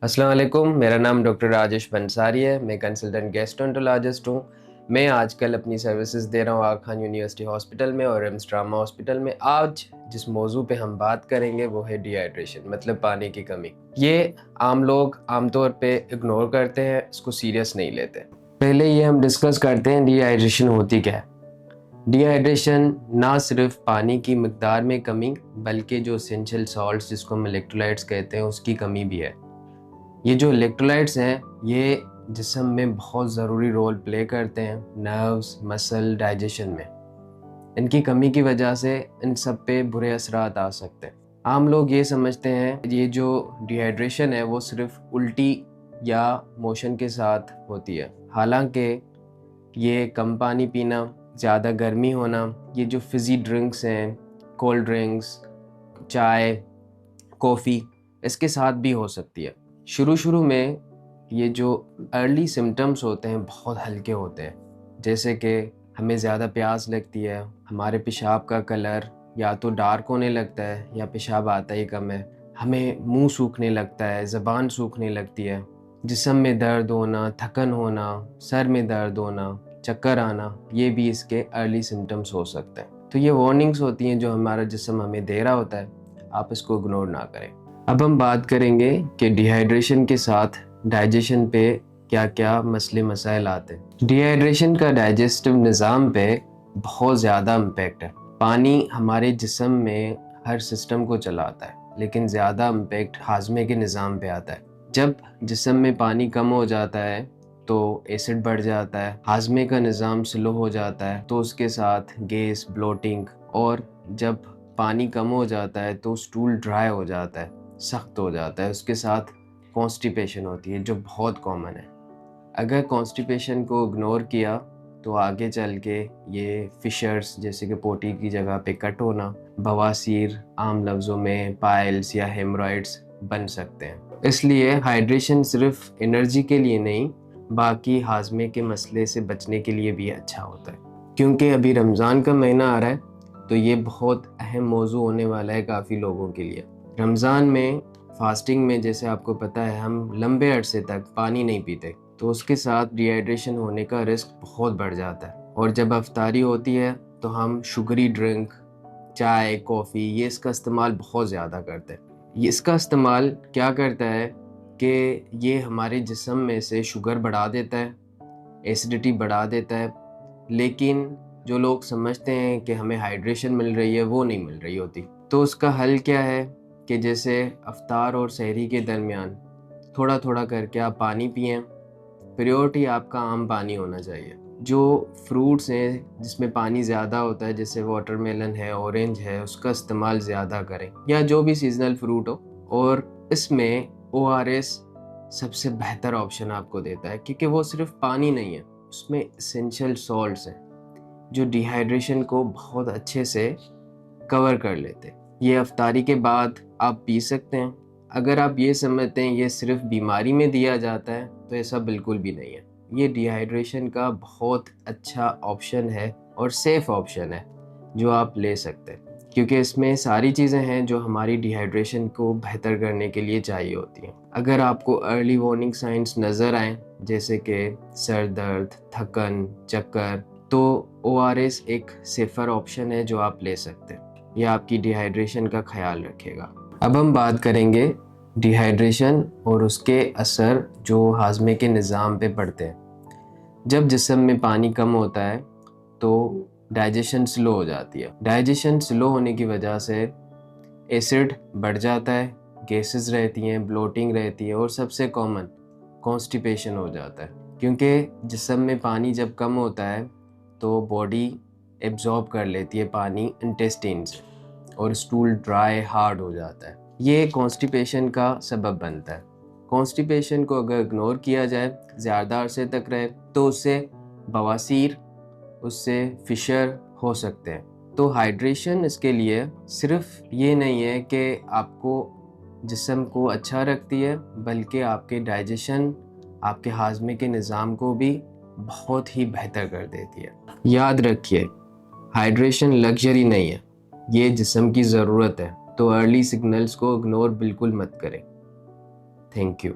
अस्सलाम वालेकुम। मेरा नाम डॉक्टर राजेश बंसारी है। मैं कंसल्टेंट गैस्ट्रोएंटरोलॉजिस्ट हूँ। मैं आजकल अपनी सर्विसेज दे रहा हूँ आगा खान यूनिवर्सिटी हॉस्पिटल में और एम्स ट्रामा हॉस्पिटल में। आज जिस मौजू पे हम बात करेंगे वो है डिहाइड्रेशन, मतलब पानी की कमी। ये आम लोग आमतौर पे इग्नोर करते हैं, इसको सीरियस नहीं लेते। पहले ये हम डिस्कस करते हैं डिहाइड्रेशन होती क्या है। डिहाइड्रेशन ना सिर्फ पानी की मिकदार में कमी बल्कि जो एसेंशियल सॉल्ट्स जिसको हम इलेक्ट्रोलाइट्स कहते हैं उसकी कमी भी है। ये जो इलेक्ट्रोलाइट्स हैं ये जिस्म में बहुत ज़रूरी रोल प्ले करते हैं नर्व्स, मसल, डाइजेशन में। इनकी कमी की वजह से इन सब पे बुरे असरात आ सकते हैं। आम लोग ये समझते हैं ये जो डिहाइड्रेशन है वो सिर्फ उल्टी या मोशन के साथ होती है, हालांकि ये कम पानी पीना, ज़्यादा गर्मी होना, ये जो फिज़ी ड्रिंक्स हैं, कोल्ड ड्रिंक्स, चाय, कॉफ़ी, इसके साथ भी हो सकती है। शुरू में ये जो अर्ली सिम्टम्स होते हैं बहुत हल्के होते हैं, जैसे कि हमें ज़्यादा प्यास लगती है, हमारे पेशाब का कलर या तो डार्क होने लगता है या पेशाब आता ही कम है, हमें मुंह सूखने लगता है, ज़बान सूखने लगती है, जिस्म में दर्द होना, थकन होना, सर में दर्द होना, चक्कर आना, ये भी इसके अर्ली सिम्टम्स हो सकते हैं। तो ये वार्निंग्स होती हैं जो हमारा जिस्म हमें दे रहा होता है, आप इसको इग्नोर ना करें। अब हम बात करेंगे कि डिहाइड्रेशन के साथ डाइजेशन पे क्या क्या मसले मसाइल आते हैं। डिहाइड्रेशन का डाइजेस्टिव निज़ाम पे बहुत ज़्यादा इम्पैक्ट है। पानी हमारे जिस्म में हर सिस्टम को चलाता है, लेकिन ज़्यादा इम्पैक्ट हाजमे के निज़ाम पे आता है। जब जिस्म में पानी कम हो जाता है तो एसिड बढ़ जाता है, हाजमे का निज़ाम स्लो हो जाता है, तो उसके साथ गैस, ब्लोटिंग, और जब पानी कम हो जाता है तो स्टूल ड्राई हो जाता है, सख्त हो जाता है, उसके साथ कॉन्स्टिपेशन होती है जो बहुत कॉमन है। अगर कॉन्स्टिपेशन को इग्नोर किया तो आगे चल के ये फिशर्स जैसे कि पोटी की जगह पे कट होना, बवासीर, आम लफ्ज़ों में पाइल्स या हेमरॉइड्स बन सकते हैं। इसलिए हाइड्रेशन सिर्फ एनर्जी के लिए नहीं, बाकी हाजमे के मसले से बचने के लिए भी अच्छा होता है। क्योंकि अभी रमज़ान का महीना आ रहा है तो ये बहुत अहम मौजू होने वाला है काफ़ी लोगों के लिए। रमज़ान में फास्टिंग में जैसे आपको पता है हम लंबे अरसे तक पानी नहीं पीते, तो उसके साथ डिहाइड्रेशन होने का रिस्क बहुत बढ़ जाता है। और जब अफ्तारी होती है तो हम शुगरी ड्रिंक, चाय, कॉफ़ी, ये इसका इस्तेमाल बहुत ज़्यादा करते हैं। ये इसका इस्तेमाल क्या करता है कि ये हमारे जिस्म में से शुगर बढ़ा देता है, एसिडिटी बढ़ा देता है, लेकिन जो लोग समझते हैं कि हमें हाइड्रेशन मिल रही है वो नहीं मिल रही होती। तो उसका हल क्या है कि जैसे अफ्तार और सहरी के दरमियान थोड़ा थोड़ा करके आप पानी पिएं। प्रायोरिटी आपका आम पानी होना चाहिए। जो फ्रूट्स हैं जिसमें पानी ज़्यादा होता है, जैसे वाटरमेलन है, ऑरेंज है, उसका इस्तेमाल ज़्यादा करें, या जो भी सीजनल फ्रूट हो। और इसमें ORS सबसे बेहतर ऑप्शन आपको देता है, क्योंकि वो सिर्फ पानी नहीं है, उसमें एसेंशियल सॉल्ट्स हैं जो डिहाइड्रेशन को बहुत अच्छे से कवर कर लेते हैं। ये अफ्तारी के बाद आप पी सकते हैं। अगर आप ये समझते हैं ये सिर्फ बीमारी में दिया जाता है तो ऐसा बिल्कुल भी नहीं है। ये डिहाइड्रेशन का बहुत अच्छा ऑप्शन है और सेफ ऑप्शन है जो आप ले सकते हैं, क्योंकि इसमें सारी चीज़ें हैं जो हमारी डिहाइड्रेशन को बेहतर करने के लिए चाहिए होती हैं। अगर आपको अर्ली वार्निंग साइंस नज़र आएँ जैसे कि सर दर्द, थकन, चक्कर, तो ORS एक सेफ़र ऑप्शन है जो आप ले सकते हैं। यह आपकी डिहाइड्रेशन का ख्याल रखेगा। अब हम बात करेंगे डिहाइड्रेशन और उसके असर जो हाजमे के निज़ाम पे पड़ते हैं। जब जिस्म में पानी कम होता है तो डाइजेशन स्लो हो जाती है। डाइजेशन स्लो होने की वजह से एसिड बढ़ जाता है, गैसेस रहती हैं, ब्लोटिंग रहती है, और सबसे कॉमन कॉन्स्टिपेशन हो जाता है। क्योंकि जिस्म में पानी जब कम होता है तो बॉडी एब्जॉर्ब कर लेती है पानी इंटेस्टाइन से, और स्टूल ड्राई हार्ड हो जाता है। ये कॉन्स्टिपेशन का सबब बनता है। कॉन्स्टिपेशन को अगर इग्नोर किया जाए, ज़्यादा अरसे तक रहे, तो उससे बवासीर, उससे फिशर हो सकते हैं। तो हाइड्रेशन इसके लिए सिर्फ ये नहीं है कि आपको जिस्म को अच्छा रखती है, बल्कि आपके डाइजेशन, आपके हाजमे के निज़ाम को भी बहुत ही बेहतर कर देती है। याद रखिए, हाइड्रेशन लग्जरी नहीं है, ये जिस्म की ज़रूरत है। तो अर्ली सिग्नल्स को इग्नोर बिल्कुल मत करें। Thank you.